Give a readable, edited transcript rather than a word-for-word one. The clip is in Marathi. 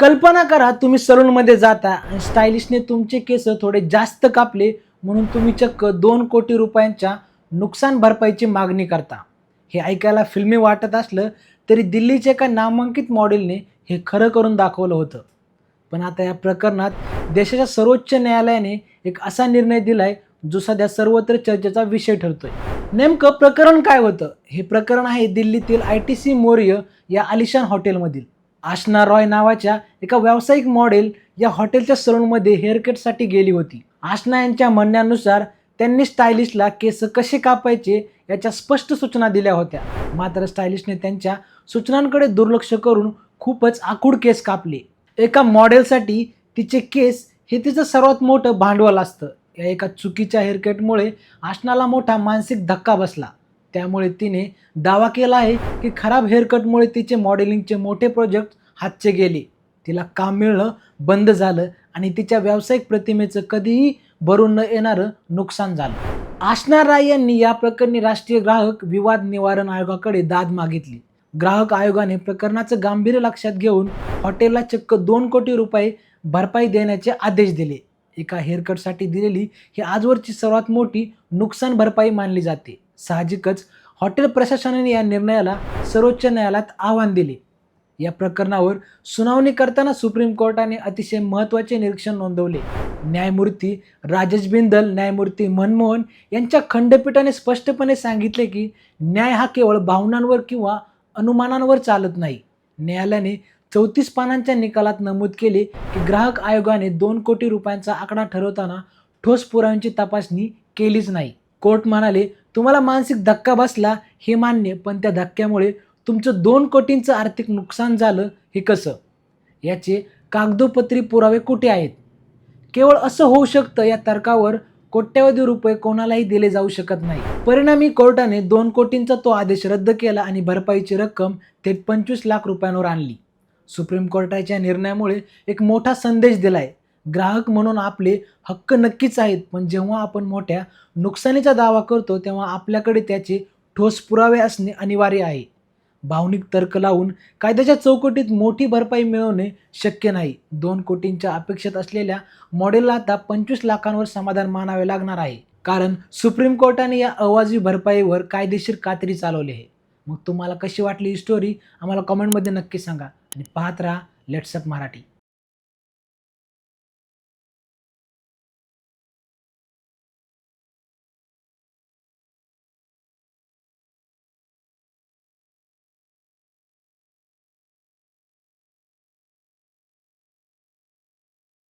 कल्पना करा तुम्ही सलूनमध्ये जाता आणि स्टायलिशने तुमचे केस थोडे जास्त कापले म्हणून तुम्ही चक्क 2 कोटी रुपयांच्या नुकसान भरपाईची मागणी करता. हे ऐकायला फिल्मी वाटत असलं तरी दिल्लीच्या एका नामांकित मॉडेलने हे खरं करून दाखवलं होतं. पण आता या प्रकरणात देशाच्या सर्वोच्च न्यायालयाने एक असा निर्णय दिलाय जो सध्या सर्वत्र चर्चेचा विषय ठरतोय. नेमकं प्रकरण काय होतं? हे प्रकरण आहे दिल्लीतील ITC मौर्य या आलिशान हॉटेलमधील. आशना रॉय नावाच्या एका व्यावसायिक मॉडेल या हॉटेलच्या सलूनमध्ये हेअरकटसाठी गेली होती. आशना यांच्या म्हणण्यानुसार त्यांनी स्टायलिशला केस कसे कापायचे याच्या स्पष्ट सूचना दिल्या होत्या. मात्र स्टायलिशने त्यांच्या सूचनांकडे दुर्लक्ष करून खूपच आखूड केस कापले. एका मॉडेलसाठी तिचे केस हे तिचं सर्वात मोठं भांडवल असतं. या एका चुकीच्या हेअरकटमुळे आशनाला मोठा मानसिक धक्का बसला. त्यामुळे तिने दावा केला आहे की खराब हेअरकटमुळे तिचे मॉडेलिंगचे मोठे प्रोजेक्ट हातचे गेले. तिला काम मिळणं बंद झालं आणि तिच्या व्यावसायिक प्रतिमेचं कधीही भरून न येणारं नुकसान झालं. आशना राय यांनी या प्रकरणी राष्ट्रीय ग्राहक विवाद निवारण आयोगाकडे दाद मागितली. ग्राहक आयोगाने प्रकरणाचं गांभीर्य लक्षात घेऊन हॉटेलला चक्क 2 कोटी रुपये भरपाई देण्याचे आदेश दिले. एका हेअरकटसाठी दिलेली ही आजवरची सर्वात मोठी नुकसान भरपाई मानली जाते. साहजिकच हॉटेल प्रशासनाने या निर्णयाला सर्वोच्च न्यायालयात आव्हान दिले. या प्रकरणावर सुनावणी करताना सुप्रीम कोर्टाने अतिशय महत्त्वाचे निरीक्षण नोंदवले. न्यायमूर्ती राजेश बिंदल, न्यायमूर्ती मनमोहन यांच्या खंडपीठाने स्पष्टपणे सांगितले की न्याय हा केवळ भावनांवर किंवा अनुमानांवर चालत नाही. न्यायालयाने 34 पानांच्या निकालात नमूद केले की ग्राहक आयोगाने 2 कोटी रुपयांचा आकडा ठरवताना ठोस पुराव्यांची तपासणी केलीच नाही. कोर्ट म्हणाले, तुम्हाला मानसिक धक्का बसला हे मान्य, पण त्या धक्क्यामुळे तुमचं 2 कोटींचं आर्थिक नुकसान झालं हे कसं? याचे कागदोपत्री पुरावे कुठे आहेत? केवळ असं होऊ शकतं या तर्कावर कोट्यवधी रुपये कोणालाही दिले जाऊ शकत नाही. परिणामी कोर्टाने 2 कोटींचा तो आदेश रद्द केला आणि भरपाईची रक्कम थेट 25 लाख रुपयांवर आणली. सुप्रीम कोर्टाच्या निर्णयामुळे एक मोठा संदेश दिलाय. ग्राहक म्हणून आपले हक्क नक्कीच आहेत, पण जेव्हा आपण मोठ्या नुकसानीचा दावा करतो तेव्हा आपल्याकडे त्याचे ठोस पुरावे असणे अनिवार्य आहे. भावनिक तर्क लावून कायद्याच्या चौकटीत मोठी भरपाई मिळवणे शक्य नाही. 2 कोटींच्या अपेक्षेत असलेल्या मॉडेलला आता 25 लाखांवर समाधान मानावे लागणार आहे, कारण सुप्रीम कोर्टाने या अवाजवी भरपाईवर कायदेशीर कात्री चालवली आहे. मग तुम्हाला कशी वाटली ही स्टोरी आम्हाला कमेंटमध्ये नक्की सांगा आणि पाहत राहा लेट्स अप मराठी.